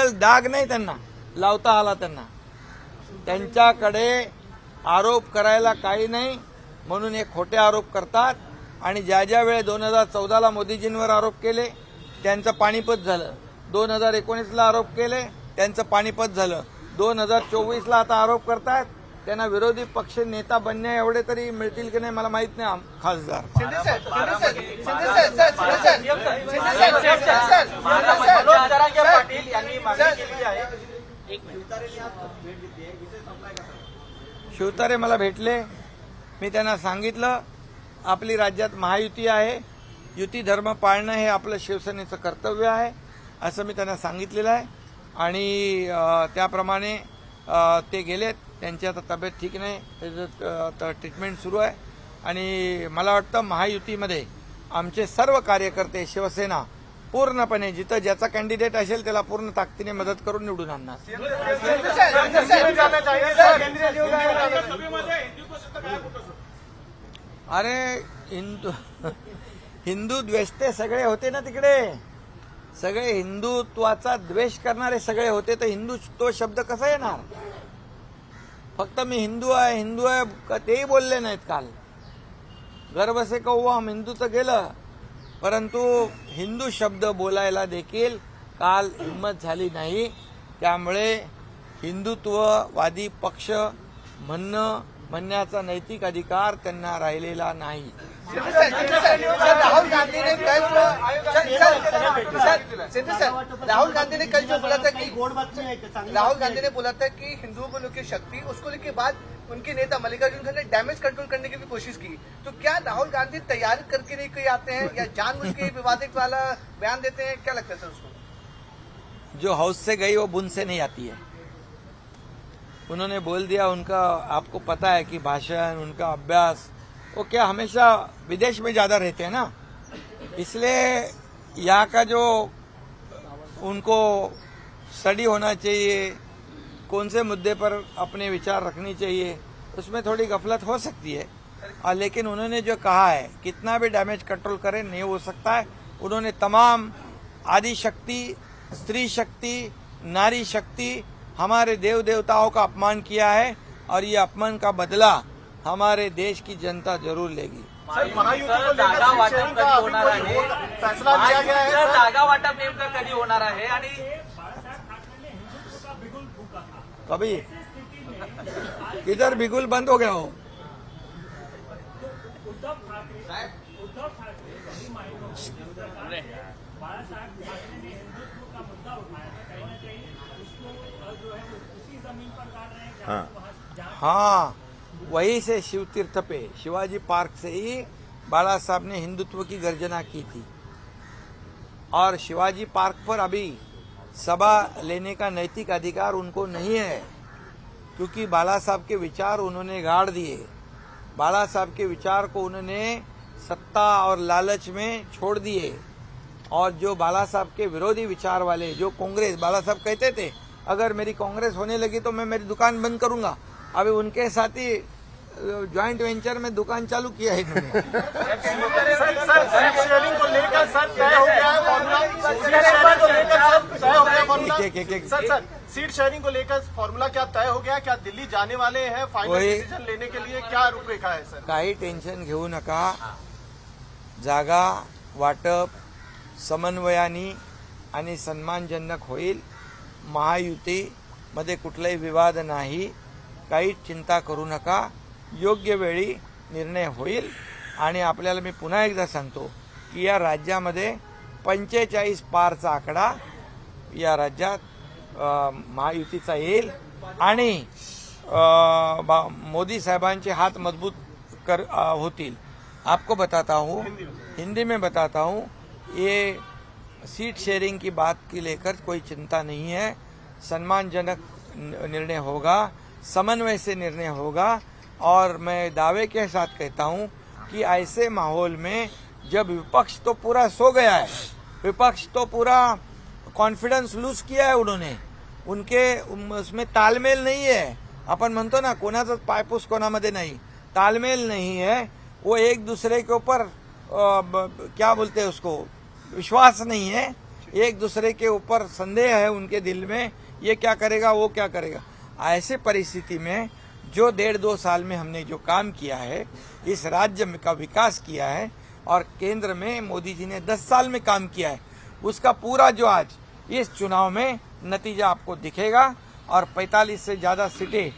केवळ डाग नाही त्यांना लावता आला, त्यांच्याकडे आरोप करायला काही नाही म्हणून हे खोटे आरोप करतात. आणि ज्या ज्या वेळे 2014ला मोदीजींवर आरोप केले त्यांचं पाणीपत झालं, 2019ला आरोप केले त्यांचं पाणीपत झालं, 2024ला आता आरोप करतात. त्यांना विरोधी पक्ष नेता बनण्या एवढे तरी मिळतील की नाही मला माहित नाही. खासदार शिवतारे मला भेटले, मी त्यांना सांगितलं आपली राज्यात महायुती आहे, युती धर्म पाळणं हे आपलं शिवसेनेचं कर्तव्य आहे असं मी त्यांना सांगितलेलं आहे. आणि त्याप्रमाणे ते गेलेत. त्यांची आता तब्येत ठीक नाही, त्याचं ट्रीटमेंट सुरू आहे. आणि मला वाटतं महायुतीमध्ये आमचे सर्व कार्यकर्ते शिवसेना पूर्णपणे जिथं ज्याचा कॅन्डिडेट असेल त्याला पूर्ण ताकदीने मदत करून निवडून आणणार. अरे हिंदू द्वेषते सगळे होते ना तिकडे, सगळे हिंदुत्वाचा द्वेष करणारे सगळे होते, तर हिंदू तो शब्द कसा येणार? फक्त मी हिंदू आहे तेही बोलले नाहीत काल. गर्व से कहो हम हिंदूचं गेलं, परंतु हिंदू शब्द बोलायला देखील काल हिंमत झाली नाही. त्यामुळे हिंदुत्ववादी पक्ष म्हणण्याचा नैतिक अधिकार त्यांना राहिलेला नाही. राहुल गांधी ने कल जो बोला था कि राहुल गांधी ने बोला था कि हिंदुओं को लेकर शक्ति, उसको लेकर बाद उनके नेता मल्लिकार्जुन खड़गे ने डैमेज कंट्रोल करने की भी कोशिश की. तो क्या राहुल गांधी तैयारी करके नहीं कोई आते हैं या जानबूझ के विवादित वाला बयान देते हैं? क्या लगता है सर उसको? जो हाउस से गई वो बुन से नहीं आती है. उन्होंने बोल दिया, उनका आपको पता है कि भाषण, उनका अभ्यास, वो क्या हमेशा विदेश में ज्यादा रहते हैं ना, इसलिए यहाँ का जो उनको स्टडी होना चाहिए, कौन से मुद्दे पर अपने विचार रखनी चाहिए, उसमें थोड़ी गफलत हो सकती है. और लेकिन उन्होंने जो कहा है कितना भी डैमेज कंट्रोल करे नहीं हो सकता है. उन्होंने तमाम आदि शक्ति, स्त्री शक्ति, नारी शक्ति, हमारे देव देवताओं का अपमान किया है और ये अपमान का बदला हमारे देश की जनता जरूर लेगी. जागा वाटप कधी होणार आहे, जागा वाटप नेमकं कधी होणार आहे आणि कभी किधर बिगुल बंद हो गया हो. हाँ, वहीं से शिव तीर्थ पे शिवाजी पार्क से ही बाला साहब ने हिंदुत्व की गर्जना की थी. और शिवाजी पार्क पर अभी सभा लेने का नैतिक अधिकार उनको नहीं है, क्योंकि बाला साहब के विचार उन्होंने गाड़ दिए. बाला साहब के विचार को उन्होंने सत्ता और लालच में छोड़ दिए. और जो बाला साहब के विरोधी विचार वाले, जो कांग्रेस, बाला साहब कहते थे अगर मेरी कांग्रेस होने लगी तो मैं मेरी दुकान बंद करूंगा. अभी उनके साथ ही ज्वाइंट वेंचर में दुकान चालू किया है इन्होंने. सीट शेयरिंग को लेकर फॉर्मूला क्या तय हो गया? क्या दिल्ली जाने वाले हैं फाइनल डिसीजन लेने के लिए? क्या रूपरेखा है सर? काही टेन्शन घेऊ नका. जागा वाटप समन्वयाने आणि सन्मानजनक होईल. महायुतीमध्ये कुठलाही विवाद नाही, काही चिंता करू नका. योग्य वेळी निर्णय होईल. आणि आपल्याला मी पुन्हा एकदा सांगतो की या राज्यामध्ये 45 पारचा आकडा या राज्यात महायुतीचा येईल. आणि मोदी साहेबांचे हात मजबूत होतील. आपको बताता हूँ, हिंदी में बताता हूँ, ये सीट शेयरिंग की बात की लेकर कोई चिंता नहीं है. सम्मानजनक निर्णय होगा, समन्वय से निर्णय होगा. और मैं दावे के साथ कहता हूं कि ऐसे माहौल में जब विपक्ष तो पूरा सो गया है, विपक्ष तो पूरा कॉन्फिडेंस लूज किया है उन्होंने, उनके उसमें तालमेल नहीं है. आपण म्हणतो ना कोणाचाच पायपूस कोणामध्ये नाही, तालमेल नहीं है. वो एक दूसरे के ऊपर क्या बोलते हैं उसको, विश्वास नहीं है. एक दूसरे के ऊपर संदेह है उनके दिल में, ये क्या करेगा वो क्या करेगा। ऐसे परिस्थिति में जो 1.5-2 साल में हमने जो काम किया है, इस राज्य में का विकास किया है और केंद्र में मोदी जी ने 10 साल में काम किया है, उसका पूरा जो आज इस चुनाव में नतीजा आपको दिखेगा। और 45 से ज्यादा सीटें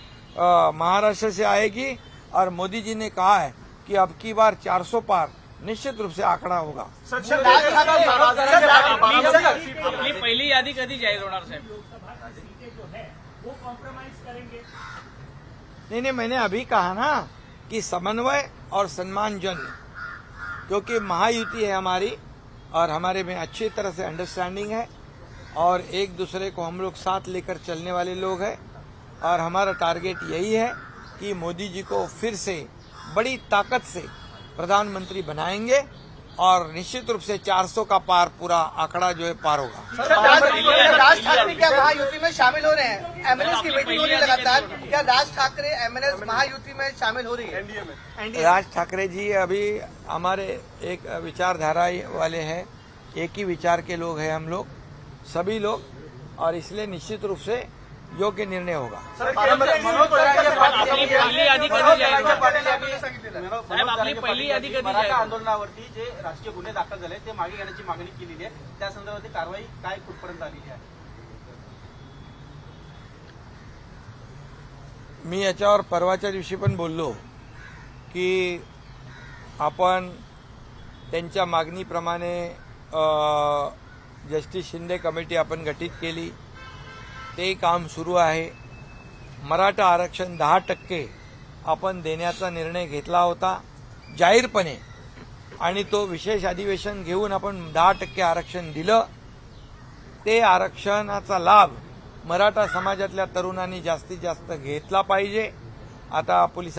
महाराष्ट्र से आएगी और मोदी जी ने कहा है कि अब की बार 400 पार निश्चित रूप से आंकड़ा होगा। आपली पहिली यादी कधी जाहीर होणार साहेब? नहीं, मैंने अभी कहा ना कि समन्वय और सम्मानजन, क्योंकि महायुति है हमारी और हमारे में अच्छी तरह से अंडरस्टैंडिंग है और एक दूसरे को हम लोग साथ लेकर चलने वाले लोग हैं और हमारा टारगेट यही है कि मोदी जी को फिर से बड़ी ताकत से प्रधानमंत्री बनाएंगे और निश्चित रूप से 400 का पार पूरा आंकड़ा जो है पार होगा। राज ठाकरे क्या महायुति में शामिल हो रहे हैं? एमएनएस की मीटिंग हो रही है लगातार, क्या राज ठाकरे एमएनएस महायुति में शामिल हो रही है? एनडीए में राज ठाकरे जी अभी हमारे एक विचारधारा वाले हैं, एक ही विचार के लोग हैं हम लोग सभी लोग, और इसलिए निश्चित रूप से योग्य निर्णय होगा। आपली पहिली यादी कधी मराठा आंदोलनावरती जे राजकीय गुन्हे दाखल झाले ते मागे घेण्याची मागणी केलेली आहे, त्या संदर्भात कारवाई काय कुठपर्यंत आलेली आहे? मी याच्यावर परवाच्या दिवशी पण बोललो की आपण त्यांच्या मागणीप्रमाणे जस्टिस शिंदे कमिटी आपण गठीत केली, ते काम सुरू आहे। मराठा आरक्षण 10% आपण देण्याचा निर्णय घेतला होता जाहीरपणे आणि तो विशेष अधिवेशन घेऊन आपण 10% आरक्षण दिलं। ते आरक्षणाचा लाभ मराठा समाजातल्या तरुणांनी जास्तीत जास्त घेतला पाहिजे। आता पोलिसांची